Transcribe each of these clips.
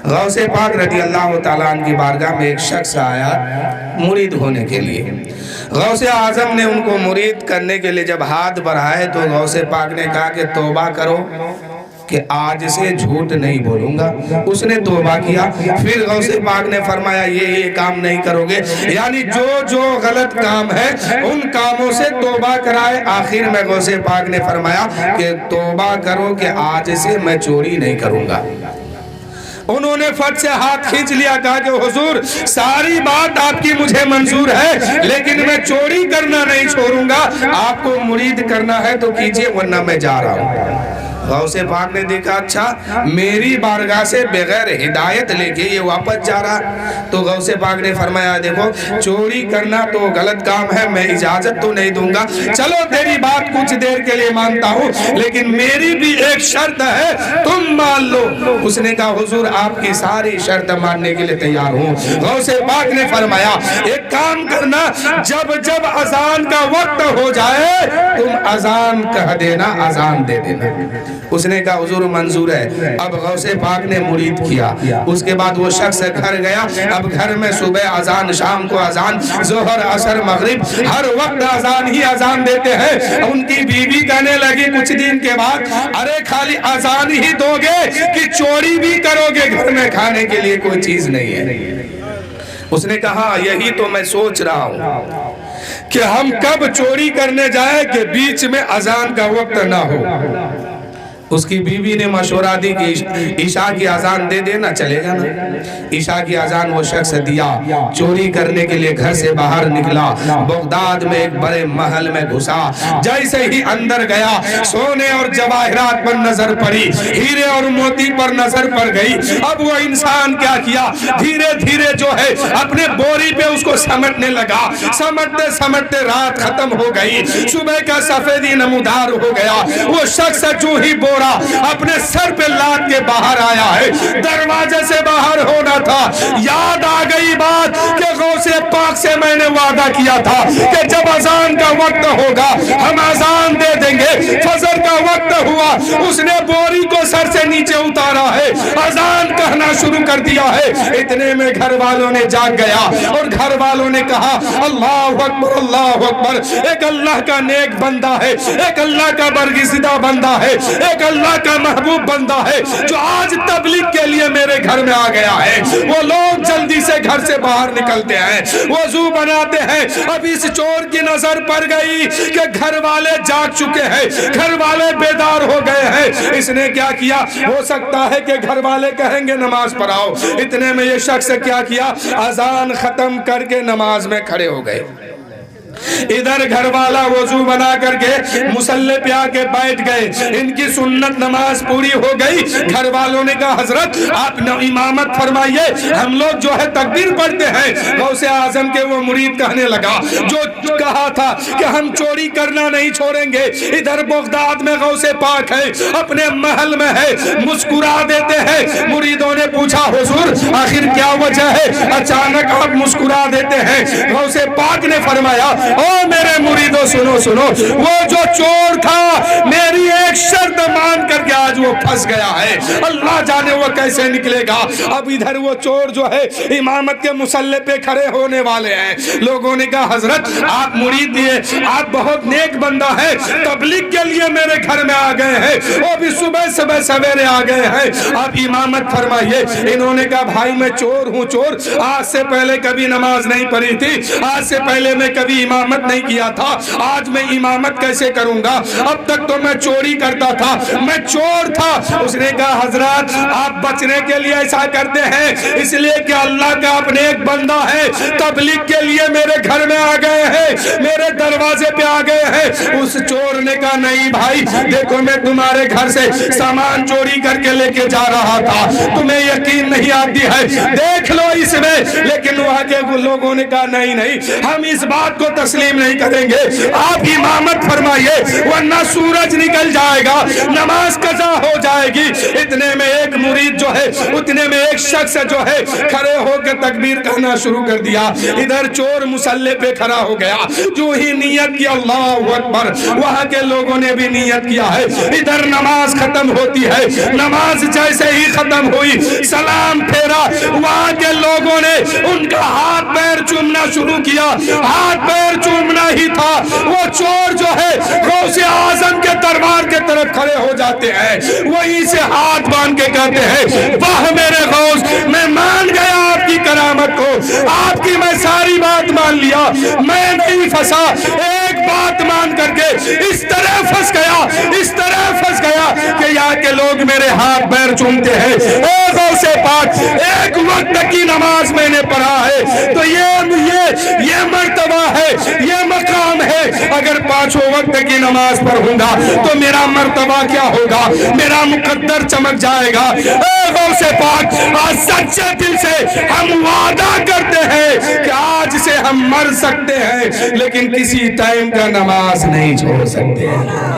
غوث پاک رضی اللہ تعالیٰ عنہ کی بارگاہ میں ایک شخص آیا مرید ہونے کے لیے۔ غوث اعظم نے ان کو مرید کرنے کے لیے جب ہاتھ بڑھائے تو غوث پاک نے کہا کہ توبہ کرو کہ آج سے جھوٹ نہیں بولوں گا۔ اس نے توبہ کیا۔ پھر غوث پاک نے فرمایا یہ کام نہیں کرو گے، یعنی جو غلط کام ہے ان کاموں سے توبہ کرائے۔ آخر میں غوث پاک نے فرمایا کہ توبہ کرو کہ آج سے میں چوری نہیں کروں گا۔ انہوں نے فٹ سے ہاتھ کھینچ لیا، کہا کہ حضور ساری بات آپ کی مجھے منظور ہے، لیکن میں چوری کرنا نہیں چھوڑوں گا۔ آپ کو مرید کرنا ہے تو کیجئے ورنہ میں جا رہا ہوں۔ غوث پاک نے دیکھا اچھا میری بارگاہ سے بغیر ہدایت لے کے یہ واپس جا رہا، تو غوث پاک نے فرمایا دیکھو چوری کرنا تو غلط کام ہے، میں اجازت تو نہیں دوں گا، چلو تیری بات کچھ دیر کے لیے مانتا ہوں لیکن میری بھی ایک شرط ہے، تم مان لو۔ اس نے کہا حضور آپ کی ساری شرط ماننے کے لیے تیار ہوں۔ غوث پاک نے فرمایا ایک کام کرنا، جب اذان کا وقت ہو جائے تم اذان کہہ دینا، اذان دے دینا۔ اس نے کہا حضور منظور ہے۔ اب غوث پاک نے مرید کیا، اس کے بعد وہ شخص گھر گیا۔ اب گھر میں صبح اذان، شام کو اذان، ظہر عصر مغرب ہر وقت اذان ہی اذان دیتے ہیں۔ ان کی بیوی کہنے لگی کچھ دن کے بعد ارے خالی اذان ہی دو گے کہ چوری بھی کرو گے، گھر میں کھانے کے لیے کوئی چیز نہیں ہے۔ اس نے کہا یہی تو میں سوچ رہا ہوں کہ ہم کب چوری کرنے جائیں کہ بیچ میں اذان کا وقت نہ ہو۔ اس کی بیوی نے مشورہ دی کہ عشاء کی اذان دے دینا، چلے گا نا۔ عشاء کی اذان وہ شخص دیا، چوری کرنے کے لیے گھر سے باہر نکلا، بغداد میں ایک بڑے محل میں گھسا۔ جیسے ہی اندر گیا سونے اور جواہرات پر نظر پڑی، ہیرے اور موتی پر نظر پڑ گئی۔ اب وہ انسان کیا کیا، دھیرے دھیرے جو ہے اپنے بوری پہ اس کو سمٹنے لگا۔ سمٹتے سمٹتے رات ختم ہو گئی، صبح کا سفیدی نمودار ہو گیا۔ وہ شخص جو ہی اپنے سر پہ لاد کے باہر آیا ہے، دروازے سے باہر ہونا تھا، یاد آ گئی بات کہ غوث پاک سے میں نے وعدہ کیا تھا کہ جب اذان کا وقت ہوگا ہم اذان دے دیں گے۔ فجر کا وقت ہوا، اس نے بوری کو سر سے نیچے اتارا ہے، اذان کہنا شروع کر دیا ہے۔ اتنے میں گھر والوں نے جاگ گیا اور گھر والوں نے کہا اللہ اکبر اللہ اکبر، ایک اللہ کا نیک بندہ ہے، ایک اللہ کا برگزیدہ بندہ ہے، ایک اللہ کا محبوب بندہ ہے جو آج تبلیغ کے لیے میرے گھر میں آ گیا ہے۔ وہ لوگ جلدی سے گھر سے باہر نکلتے ہیں، وضو بناتے ہیں۔ اب اس چور کی نظر پڑ گئی کہ گھر والے جاگ چکے ہیں، گھر والے بیدار ہو گئے ہیں۔ اس نے کیا کیا، ہو سکتا ہے کہ گھر والے کہیں گے نماز پڑھاؤ۔ اتنے میں یہ شخص کیا کیا، اذان ختم کر کے نماز میں کھڑے ہو گئے۔ ادھر گھر والا وضو بنا کر کے مصلی پہ آ کے بیٹھ گئے، ان کی سنت نماز پوری ہو گئی۔ گھر والوں نے کہا حضرت آپ امامت فرمائیے، ہم لوگ جو ہے تکبیر پڑھتے ہیں۔ غوث اعظم کے وہ مرید کہنے لگا جو کہا تھا کہ ہم چوری کرنا نہیں چھوڑیں گے، ادھر بغداد میں غوث پاک ہے، اپنے محل میں ہے، مسکرا دیتے ہیں۔ مریدوں نے پوچھا حضور آخر کیا وجہ ہے، اچانک آپ مسکرا دیتے ہیں؟ غوث پاک نے فرمایا او میرے مریدوں سنو، وہ جو چور تھا میری ایک شرط مان کر کے آج وہ پھنس گیا ہے، اللہ جانے وہ کیسے نکلے گا۔ اب ادھر وہ چور جو ہے امامت کے مصلی پہ کھڑے ہونے والے ہیں۔ لوگوں نے کہا حضرت آپ مرید دیے، آپ بہت نیک بندہ ہے، تبلیغ کے لیے میرے گھر میں آ گئے ہیں، وہ بھی صبح سویرے آ گئے ہیں، آپ امامت فرمائیے۔ انہوں نے کہا بھائی میں چور ہوں، چور آج سے پہلے کبھی نماز نہیں پڑھی تھی، آج سے پہلے میں کبھی امامت نہیں کیا تھا، آج میں امامت کیسے کروں گا، اب تک تو میں چوری کرتا تھا، میں چور تھا۔ اس نے کہا حضرات آپ بچنے کے لیے ایسا کرتے ہیں اس لیے کہ اللہ کا اپنے ایک بندہ ہے، تبلیغ کے لیے میرے گھر میں آ گئے ہیں، میرے دروازے پہ آ گئے ہیں۔ اس چور نے کہا نہیں بھائی دیکھو میں تمہارے گھر سے سامان چوری کر کے لے کے جا رہا تھا، تمہیں یقین نہیں آتی ہے، دیکھ لو اس میں۔ لیکن وہاں کے لوگوں نے کہا نہیں ہم اس بات کو تسلیم نہیں کریں گے، آپ امامت فرمائیے ورنہ سورج نکل جائے جائے گا، نماز قضا ہو جائے گی۔ اتنے میں ایک مرید جو ہے، اتنے میں ایک شخص جو ہے کھڑے ہو کے تکبیر کہنا شروع کر دیا۔ ادھر چور مسلح پہ کھڑا ہو گیا، جو ہی نیت کی اللہ اکبر، وہاں کے لوگوں نے بھی نیت کیا ہے۔ ادھر نماز ختم ہوتی ہے، نماز جیسے ہی ختم ہوئی سلام پھیرا، وہاں کے لوگوں نے ان کا ہاتھ پیر چومنا شروع کیا۔ ہاتھ پیر چومنا ہی تھا، وہ چور جو ہے غوث اعظم کے دربار کے طرف کھڑے ہو جاتے ہیں، وہیں سے ہاتھ باندھ کے کہتے ہیں واہ میرے غوث، میں مان گیا آپ کی کرامت کو، آپ کی میں ساری بات مان لیا، میں نہیں پھنسا، ایک بات مان کر کے اس طرح پھنس گیا، اس طرح پھنس گیا کہ یہاں کے لوگ میرے ہاتھ پیر چومتے ہیں۔ اے غوث پاک، ایک وقت کی نماز میں نے پڑھا ہے تو یہ مرتبہ ہے، یہ مقام ہے، اگر پانچوں وقت کی نماز پڑھوں گا تو میرا مرتبہ کیا ہوگا، میرا مقدر چمک جائے گا۔ اے غوث پاک، آج سچے دل سے ہم وعدہ کرتے ہیں کہ آج سے ہم مر سکتے ہیں لیکن کسی ٹائم کا نماز نہیں چھوڑ سکتے ہیں،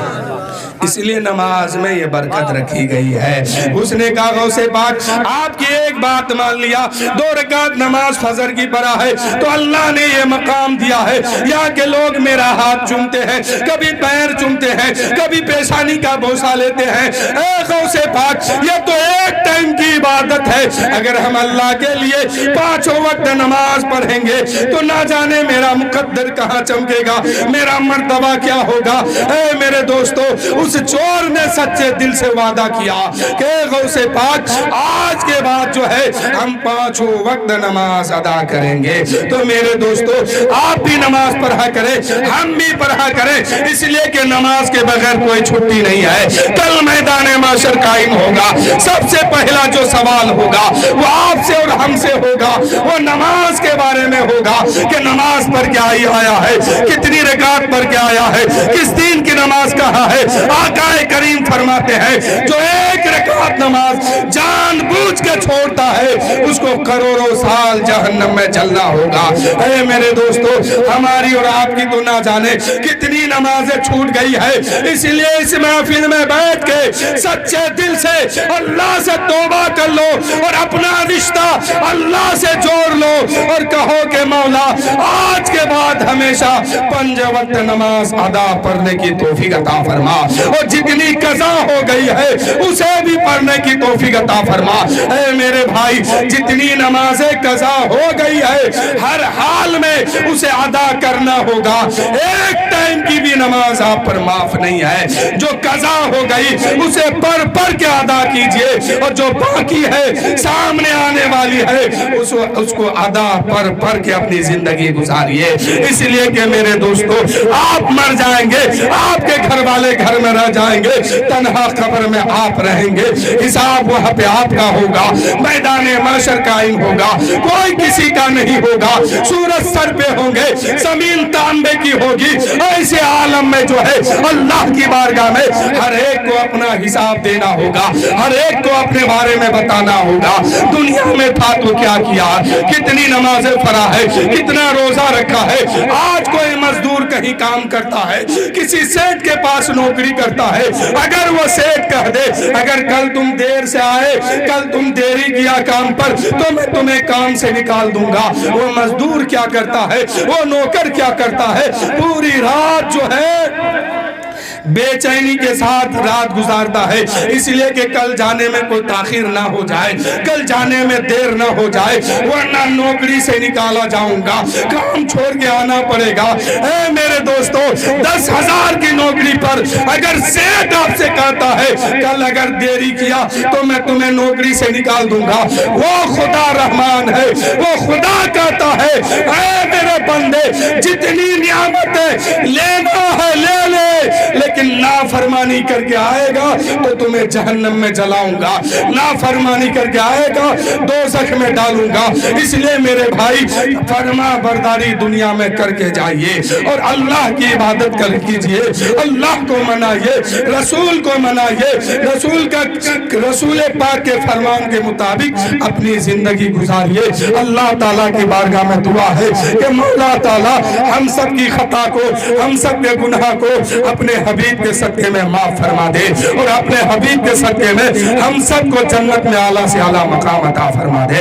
اس لیے نماز میں یہ برکت رکھی گئی ہے۔ اس نے کہا غوث پاک آپ کی ایک بات مان لیا، 2 رکعت نماز فجر کی پڑھا ہے تو اللہ نے یہ مقام دیا ہے، یہاں کے لوگ میرا ہاتھ چومتے ہیں، کبھی پیر چومتے ہیں، کبھی پیشانی کا بوسہ لیتے ہیں۔ اے غوث پاک، یہ تو ایک ٹائم کی عبادت ہے، اگر ہم اللہ کے لیے 5 وقت نماز پڑھیں گے تو نہ جانے میرا مقدر کہاں چمکے گا، میرا مرتبہ کیا ہوگا۔ اے میرے دوستو، اس چور نے سچے دل سے وعدہ کیا کہ غوث پاک آج کے بعد جو ہے ہم 5 وقت نماز ادا کریں گے۔ تو میرے دوستو، آپ بھی نماز پڑھا کریں، ہم بھی پڑھا کریں، اس لیے کہ نماز کے بغیر کوئی چھٹی نہیں ہے۔ کل میدان معاشر قائم ہوگا، سب سے پہلا جو سوال ہوگا وہ آپ سے اور ہم سے ہوگا، وہ نماز کے بارے میں ہوگا کہ نماز پر کیا آیا ہے، کتنی رکعت پر کیا آیا ہے، کس دین کی نماز کہاں ہے۔ آقا کریم فرماتے ہیں جو ایک رکعت نماز جان بوجھ کے چھوڑتا ہے اس کو کروڑوں سال جہنم میں جلنا ہوگا۔ اے میرے دوستو، ہماری اور آپ کی تو نہ جانے کتنی نمازیں چھوٹ گئی ہے، اس لیے اس محفل میں بیٹھ کے سچے دل سے اللہ سے توبہ کر لو اور اپنا رشتہ اللہ سے جوڑ لو اور کہو کہ مولا آج کے بعد ہمیشہ 5 وقت نماز ادا پڑھنے کی توفیق عطا فرما، اور جتنی قضا ہو گئی ہے اسے بھی پڑھنے کی توفیق عطا فرما۔ اے میرے بھائی، جتنی نمازیں قضا ہو گئی ہے ہر حال میں اسے ادا کرنا ہوگا، ایک ٹائم کی بھی نماز آپ پر معاف نہیں ہے۔ جو قضا ہو گئی اسے پڑھ کے ادا کیجئے، اور جو باقی ہے سامنے آنے والی ہے اس کو ادا پڑھ کے اپنی زندگی گزاریے، اس لیے کہ میرے دوستو آپ مر جائیں گے، آپ کے گھر والے گھر میں رہ جائیں گے، تنہا قبر میں آپ رہیں گے، حساب وہاں پہ آپ کا ہوگا، میدان محشر قائم ہوگا، کوئی کسی کا نہیں ہوگا، سورج سر پہ ہوں گے، زمین تانبے کی ہوگی، ایسے عالم میں جو ہے اللہ کی بارگاہ میں ہر ایک کو اپنا حساب دینا ہوگا، ہر ایک کو اپنے بارے میں بتانا ہوگا۔ دنیا میں تھا تو کیا کیا، کتنی نمازیں پڑھا ہے، کتنا روزہ رکھا ہے۔ آج کوئی مزدور کہیں کام کرتا ہے، کسی سیٹ کے پاس نوکری کرتا ہے، اگر وہ سیٹ کہہ دے اگر کل تم دیر سے آئے، کل تم دیری کیا کام پر تو میں تمہیں کام سے نکال دوں گا، وہ مزدور کیا کرتا ہے، وہ نوکر کیا کرتا ہے، پوری رات جو ہے بے چینی کے ساتھ رات گزارتا ہے، اس لیے کہ کل جانے میں کوئی تاخیر نہ ہو جائے، کل جانے میں دیر نہ ہو جائے، ورنہ نوکری سے نکالا جاؤں گا، کام چھوڑ کے آنا پڑے گا۔ اے میرے دوستو، 10,000 کی نوکری پر اگر سیٹ آپ سے کہتا ہے کل اگر دیری کیا تو میں تمہیں نوکری سے نکال دوں گا، وہ خدا رحمان ہے، وہ خدا کہتا ہے اے میرے بندے جتنی نعمتیں لینا ہے لے لے، لیکن نافرمانی کر کے آئے گا تو تمہیں جہنم میں جلاؤں گا، نافرمانی کر کے آئے گا دوزخ میں ڈالوں گا۔ اس لیے میرے بھائی فرما برداری دنیا میں کر کے جائیے اور اللہ کی عبادت کر کیجئے، اللہ کو منائیے، رسول کو منائیے، رسول پاک کے فرمان کے مطابق اپنی زندگی گزاریے۔ اللہ تعالیٰ کی بارگاہ میں دعا ہے کہ مولا تعالیٰ ہم سب کی خطا کو، ہم سب کے گناہ کو اپنے حبیب حبیب کے صدقے میں معاف فرما دے اور اپنے حبیب کے صدقے میں ہم سب کو جنت میں اعلیٰ سے اعلیٰ مقام عطا فرما دے.